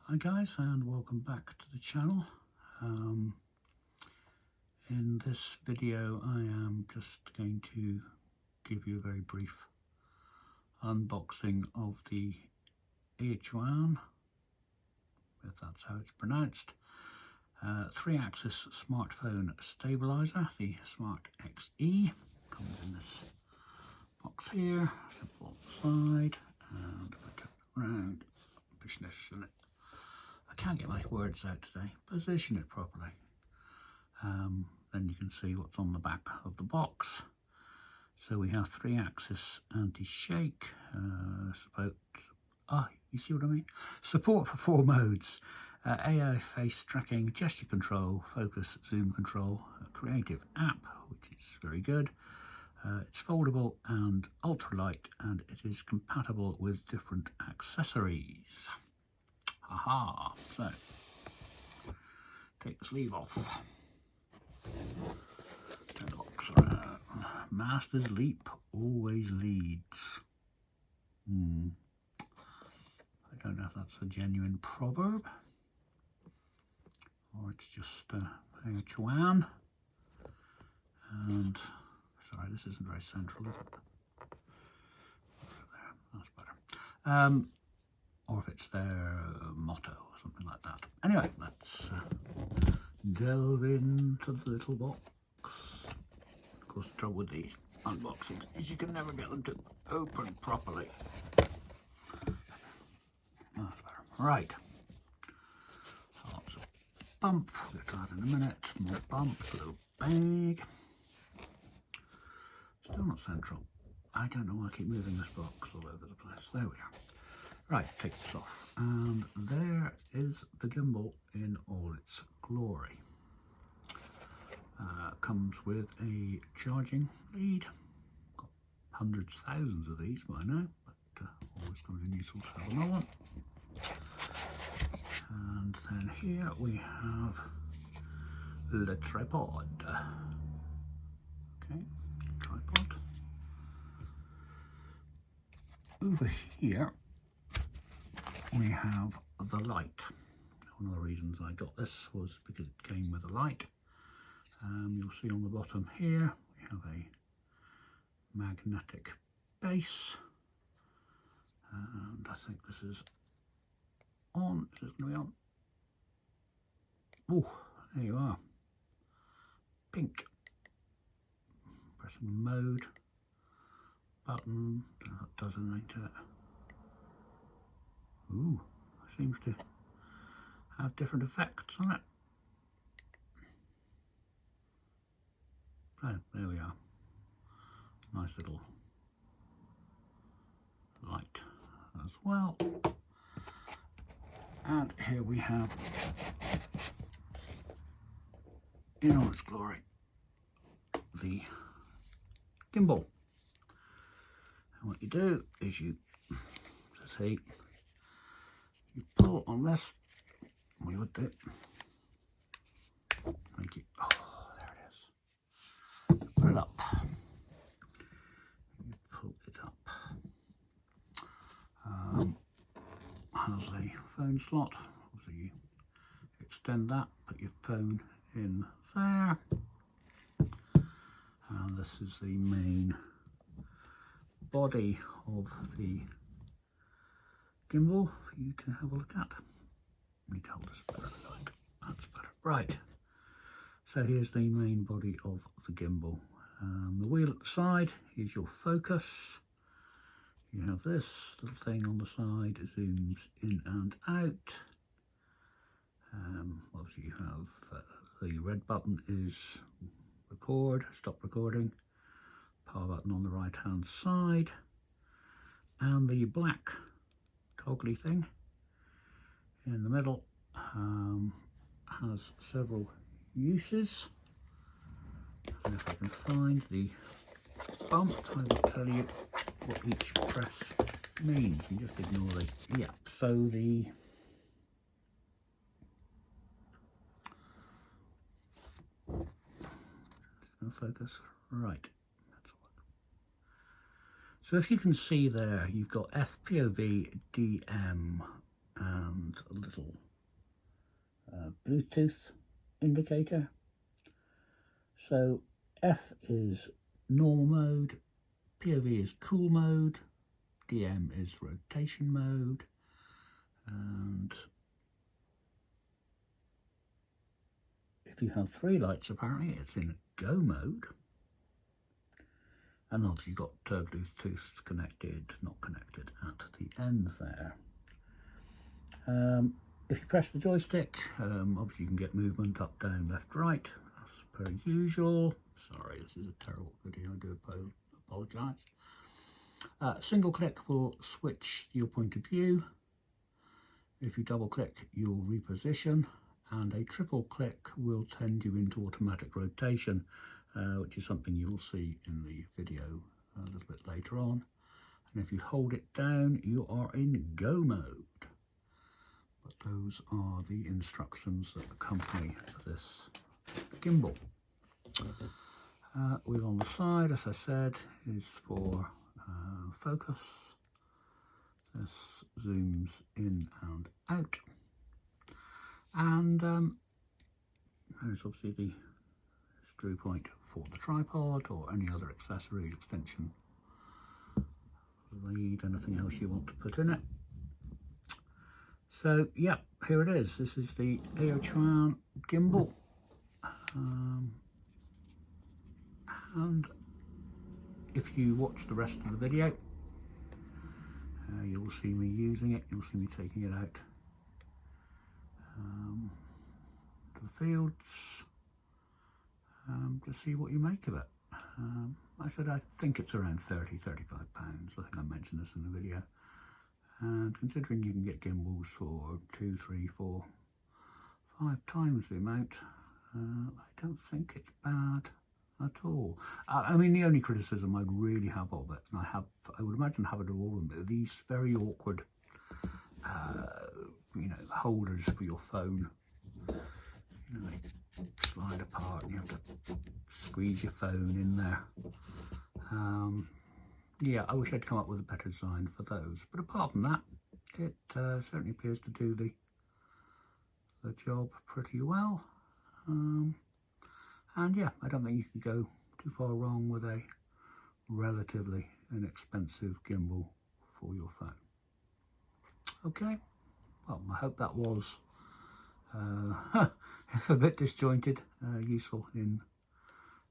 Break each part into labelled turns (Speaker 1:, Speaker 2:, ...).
Speaker 1: Hi guys, and welcome back to the channel. In this video I am just going to give you a very brief unboxing of the Aochuan, if that's how it's pronounced, 3-axis smartphone stabilizer, the Smart XE. Comes in this box here, simple side, and if I turn it around, position it. I can't get my words out today. Position it properly. Then you can see what's on the back of the box. So we have 3-axis anti-shake, you see what I mean? Support for 4 modes, AI face tracking, gesture control, focus, zoom control, creative app, which is very good. It's foldable and ultralight, and it is compatible with different accessories. Aha! So, take the sleeve off. Turn the box around. Master's leap always leads. I don't know if that's a genuine proverb or it's just Aochuan. And sorry, this isn't very central, is it? There, that's better. Or if it's their motto or something like that. Anyway, let's delve into the little box. Of course, the trouble with these unboxings is you can never get them to open properly. That's better. Right. Lots of bump. We'll get to that in a minute. More bump. A little bag. Still not central. I don't know why I keep moving this box all over the place. There we are. Right, take this off. And there is the gimbal in all its glory. Comes with a charging lead. Got hundreds, thousands of these by now, but always going to be useful to have another one. And then here we have the tripod. Okay, tripod. Over here we have the light. One of the reasons I got this was because it came with a light. You'll see on the bottom here we have a magnetic base, and I think this is on. Is this going to be on? Oh, there you are. Pink. Pressing mode button. Don't know if that does anything to it. Ooh, it seems to have different effects on it. Oh, there we are. Nice little light as well. And here we have, in all its glory, the gimbal. And what you do is you pull on this. We would do. Thank you. Oh, there it is. Put it up. You pull it up. Has a phone slot. So you extend that, put your phone in there. And this is the main body of the gimbal for you to have a look at. I need to hold this better, I think. That's better. Right. So here's the main body of the gimbal. The wheel at the side is your focus. You have this little thing on the side, it zooms in and out. Obviously you have the red button is record, stop recording, power button on the right hand side, and the black toggly thing in the middle has several uses. And if I can find the bump, I will tell you what each press means. And just ignore the so the just going to focus right. So if you can see there, you've got FPOV, DM, and a little Bluetooth indicator. So F is normal mode, POV is cool mode, DM is rotation mode, and if you have 3 lights apparently it's in go mode. And obviously you've got Bluetooth connected, not connected at the end there. If you press the joystick, obviously you can get movement up, down, left, right, as per usual. Sorry, this is a terrible video, I do apologise. Single click will switch your point of view. If you double click, you'll reposition, and a triple click will tend you into automatic rotation, which is something you'll see in the video a little bit later on. And if you hold it down, you are in go mode. But those are the instructions that accompany this gimbal. Wheel on the side, as I said, is for focus. This zooms in and out. And there's obviously the screw point for the tripod or any other accessory, extension lead, anything else you want to put in it. So yeah, here it is. This is the Aochuan gimbal, and if you watch the rest of the video, you'll see me using it. You'll see me taking it out to the fields to see what you make of it. I said I think it's around 30-35 pounds. I think I mentioned this in the video. And considering you can get gimbals for 2, 3, 4, 5 times the amount, I don't think it's bad at all. I mean, the only criticism I'd really have of it, and I would imagine have it all of them, these very awkward, you know, holders for your phone. You know, they slide apart and you have to squeeze your phone in there. Yeah, I wish I'd come up with a better design for those. But apart from that, it certainly appears to do the job pretty well. And yeah, I don't think you could go too far wrong with a relatively inexpensive gimbal for your phone. Okay, well, I hope that was a bit disjointed, useful in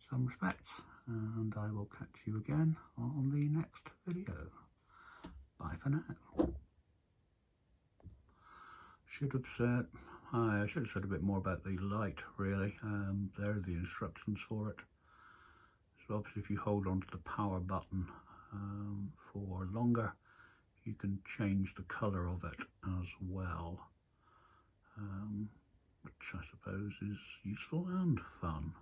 Speaker 1: some respects, and I will catch you again on the next video. Bye for now. I should have said a bit more about the light, really. There are the instructions for it. So obviously if you hold on to the power button for longer, you can change the colour of it as well, which I suppose is useful and fun.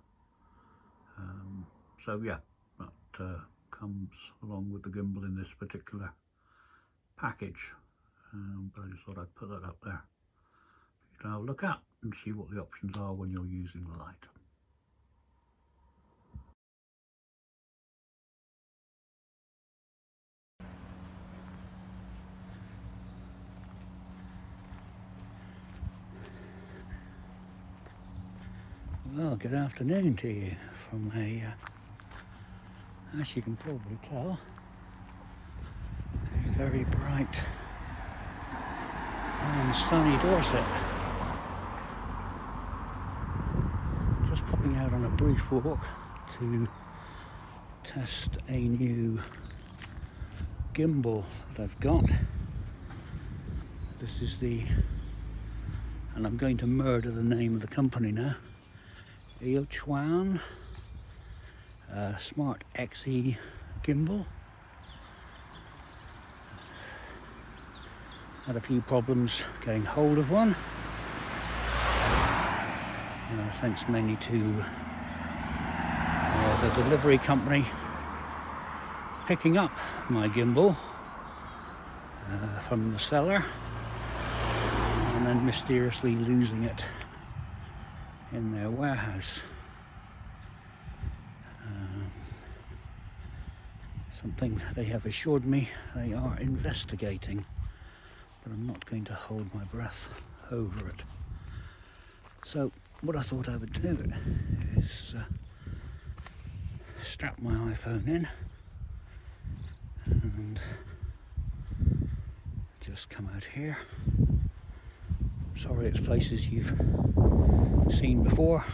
Speaker 1: So yeah, that comes along with the gimbal in this particular package, but I just thought I'd put that up there for you to have a look at and see what the options are when you're using the light. Well, good afternoon to you from as you can probably tell, a very bright and sunny Dorset. Just popping out on a brief walk to test a new gimbal that I've got. This is and I'm going to murder the name of the company now, Aochuan Smart XE Gimbal. Had a few problems getting hold of one, thanks mainly to the delivery company picking up my gimbal from the seller and then mysteriously losing it in their warehouse. Something they have assured me they are investigating. but I'm not going to hold my breath over it. So what I thought I would do is strap my iPhone in and just come out here. Sorry, it's places you've seen before,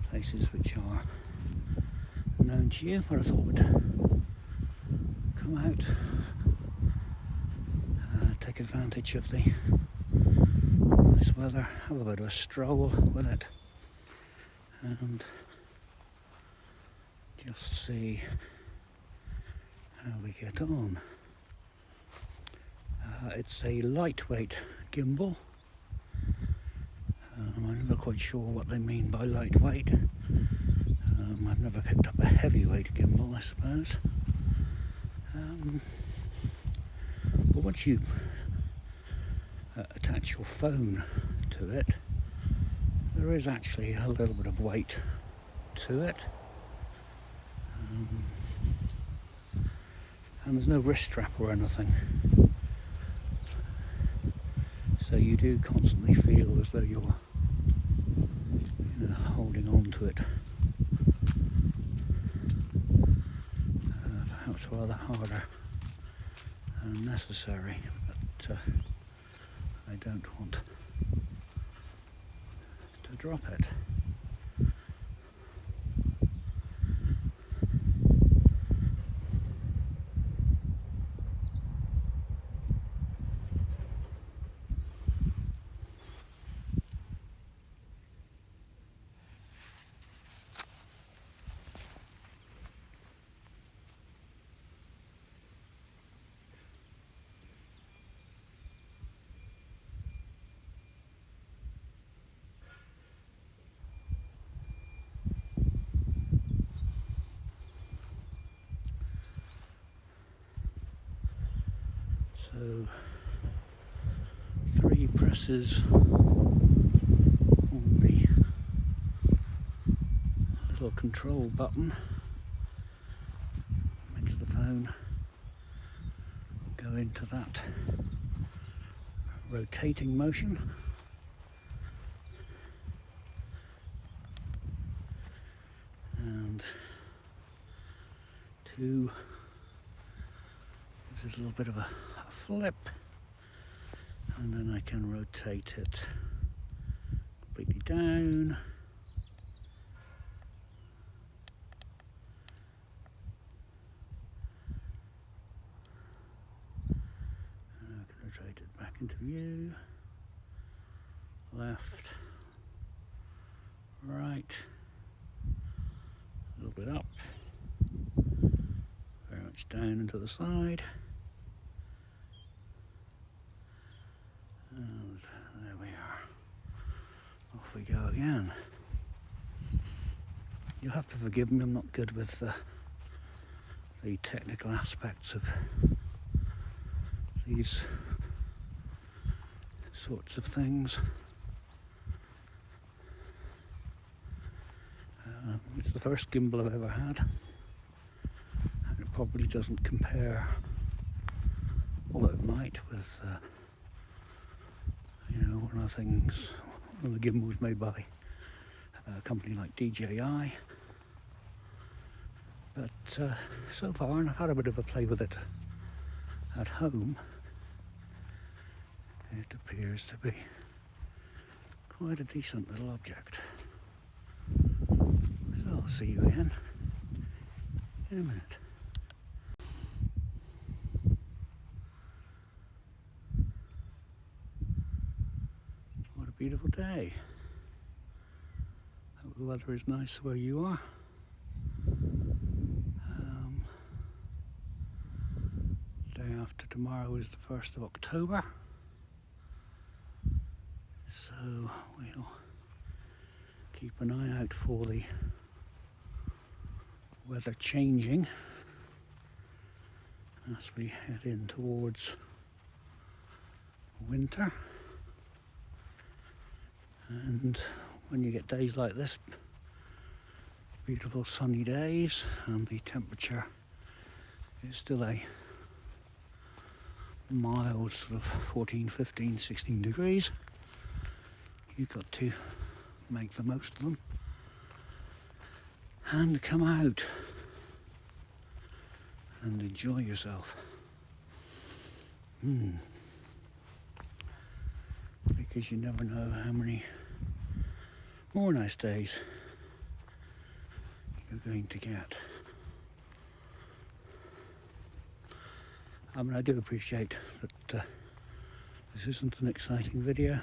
Speaker 1: places which are known to you, but I thought would come out, take advantage of the nice weather, have a bit of a stroll with it, and just see how we get on. It's a lightweight gimbal. I'm never quite sure what they mean by lightweight. I've never picked up a heavyweight gimbal, I suppose. But once you attach your phone to it, there is actually a little bit of weight to it. And there's no wrist strap or anything. So you do constantly feel as though you're holding on to it. Perhaps rather harder than necessary, but I don't want to drop it. So 3 presses on the little control button makes the phone go into that rotating motion. And 2 gives it a little bit of a flip, and then I can rotate it completely down. And I can rotate it back into view, left, right, a little bit up, very much down into the side. And there we are. Off we go again. You'll have to forgive me, I'm not good with the technical aspects of these sorts of things. It's the first gimbal I've ever had, and it probably doesn't compare, although it might, with one of the gimbals made by a company like DJI. But so far, and I've had a bit of a play with it at home, it appears to be quite a decent little object. So I'll see you again in a minute. What a beautiful day. Hope the weather is nice where you are. Day after tomorrow is the 1st of October. So we'll keep an eye out for the weather changing as we head in towards winter. And when you get days like this, beautiful sunny days, and the temperature is still a mild, sort of 14, 15, 16 degrees. You've got to make the most of them and come out and enjoy yourself. Because you never know how many more nice days you're going to get. I mean, I do appreciate that this isn't an exciting video.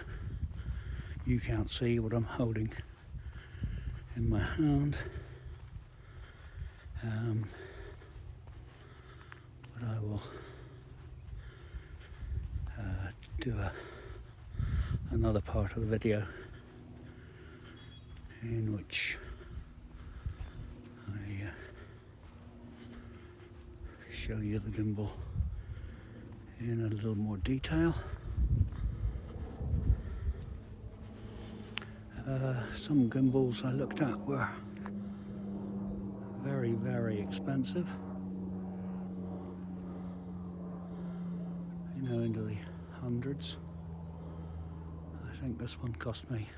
Speaker 1: You can't see what I'm holding in my hand. But I will do another part of the video in which I show you the gimbal in a little more detail. Some gimbals I looked at were very, very expensive. You know, into the hundreds. I think this one cost me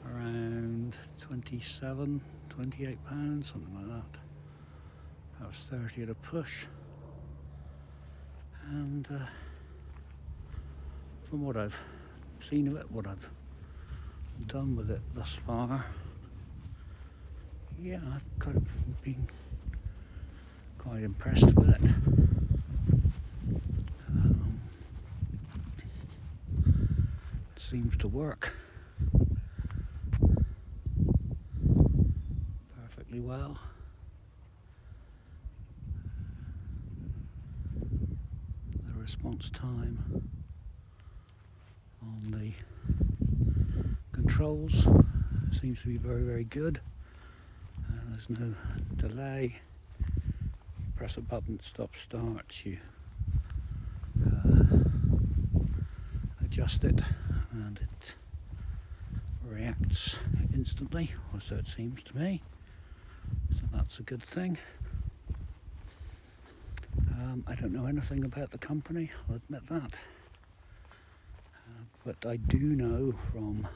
Speaker 1: around 27, 28 pounds, something like that. That was 30 at a push. And from what I've seen of it, what I've done with it thus far, yeah, I've kind of been quite impressed with it. It seems to work perfectly well. The response time on the controls seems to be very, very good. There's no delay. You press a button, stop, starts. You adjust it and it reacts instantly, or so it seems to me. So that's a good thing. I don't know anything about the company, I'll admit that. But I do know from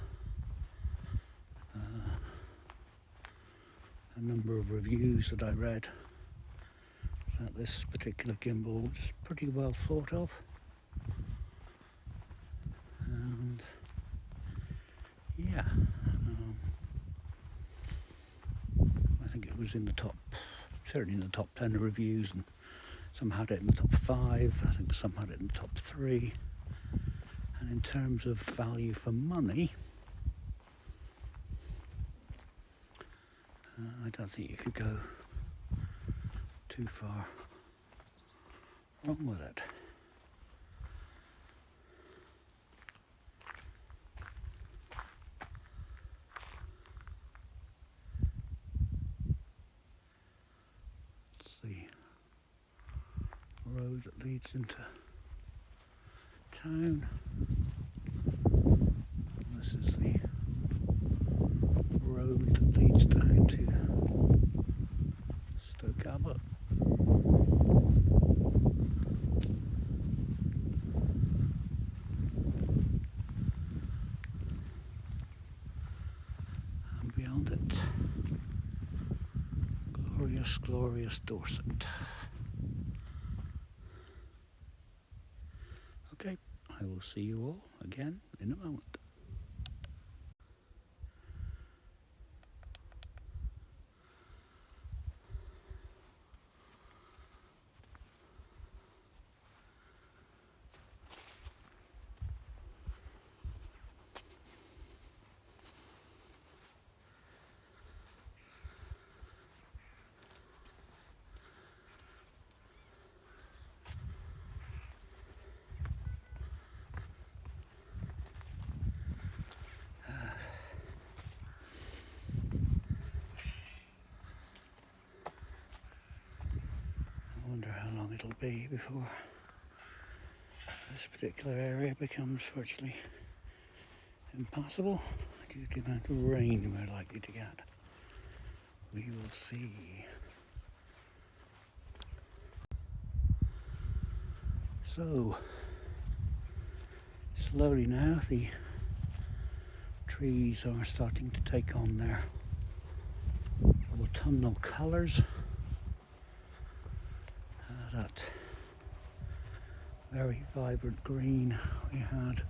Speaker 1: a number of reviews that I read that this particular gimbal was pretty well thought of. And yeah, I think it was in the top, certainly in the top 10 of reviews, and some had it in the top 5, I think some had it in the top 3. And in terms of value for money, I don't think you could go too far wrong with it. It's the road that leads into town. And this is the road that leads down to Stoke Abbott. And beyond it, glorious, glorious Dorset. Okay, I will see you all again in a moment. I wonder how long it'll be before this particular area becomes virtually impassable due to the amount of rain we're likely to get. We will see. So slowly now the trees are starting to take on their autumnal colours. That very vibrant green we had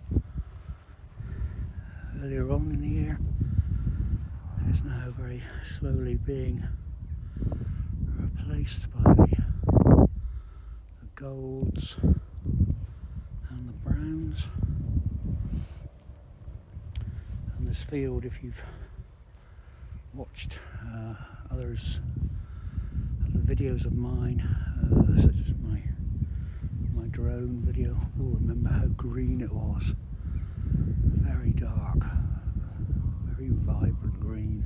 Speaker 1: earlier on in the year is now very slowly being replaced by the golds and the browns. And this field, if you've watched other videos of mine, such as my drone video, you'll remember how green it was. Very dark, very vibrant green.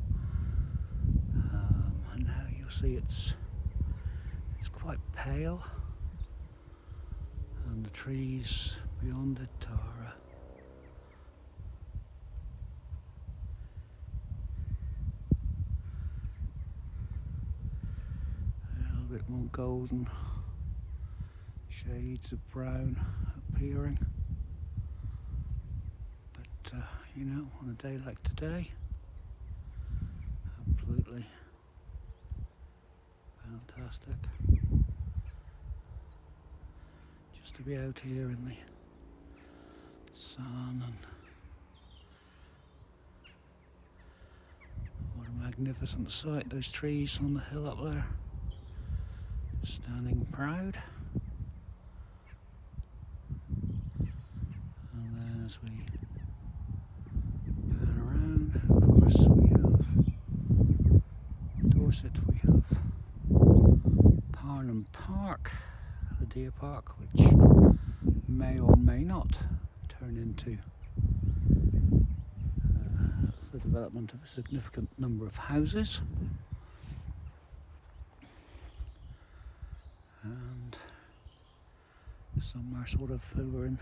Speaker 1: And now you'll see it's quite pale, and the trees beyond it are a little bit more golden, shades of brown appearing. But you know, on a day like today, absolutely fantastic just to be out here in the sun. And what a magnificent sight, those trees on the hill up there, standing proud. And then as we pan around, of course, we have Dorset, we have Parnham Park, the deer park, which may or may not turn into the development of a significant number of houses. And somewhere sort of over in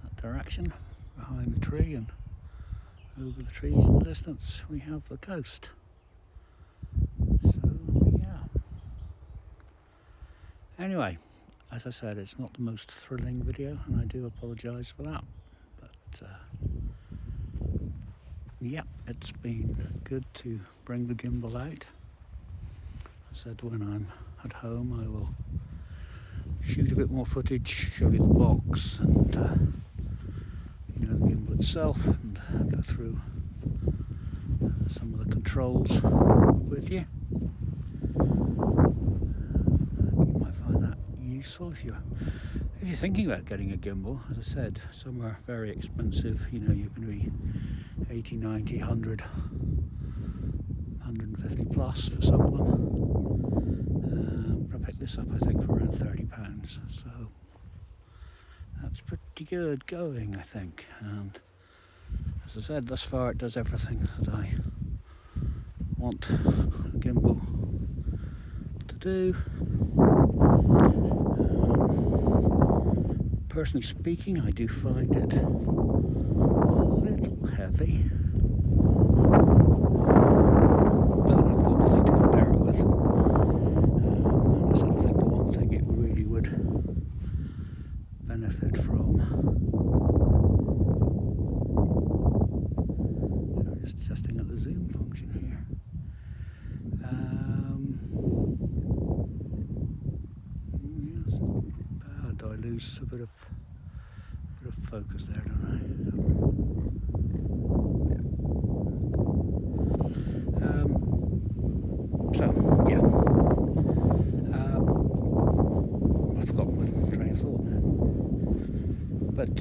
Speaker 1: that direction, behind the tree and over the trees in the distance, we have the coast. So yeah. Anyway, as I said, it's not the most thrilling video, and I do apologise for that. But yeah, it's been good to bring the gimbal out. I said when I'm at home I will shoot a bit more footage, show you the box and you know, the gimbal itself, and go through some of the controls with you. You might find that useful if you're thinking about getting a gimbal. As I said, some are very expensive. You know, you're going to be 80, 90, 100, 150 plus for some of them. But I picked this up, I think, for around £30. So that's pretty good going, I think. And as I said, thus far it does everything that I want a gimbal to do. Personally speaking, I do find it a little heavy, but I've got nothing to compare it with. And I sort of think the one thing it really would benefit from, so I'm just testing out the zoom function here. Yes, bad. I lose a bit of focus there, don't I? So yeah, I've forgotten my train of thought now. But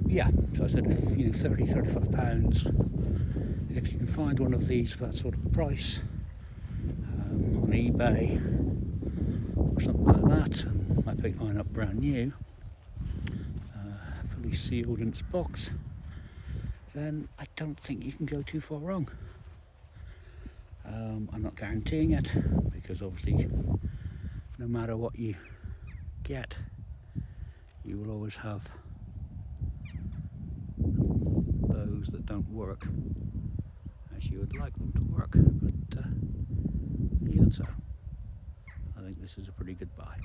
Speaker 1: yeah, so I said, if you know, £30–35, if you can find one of these for that sort of price on eBay or something like that, and I picked mine up brand new, fully sealed in its box, then I don't think you can go too far wrong. I'm not guaranteeing it, because obviously no matter what you get, you will always have those that don't work as you would like them to work, but even so, I think this is a pretty good buy.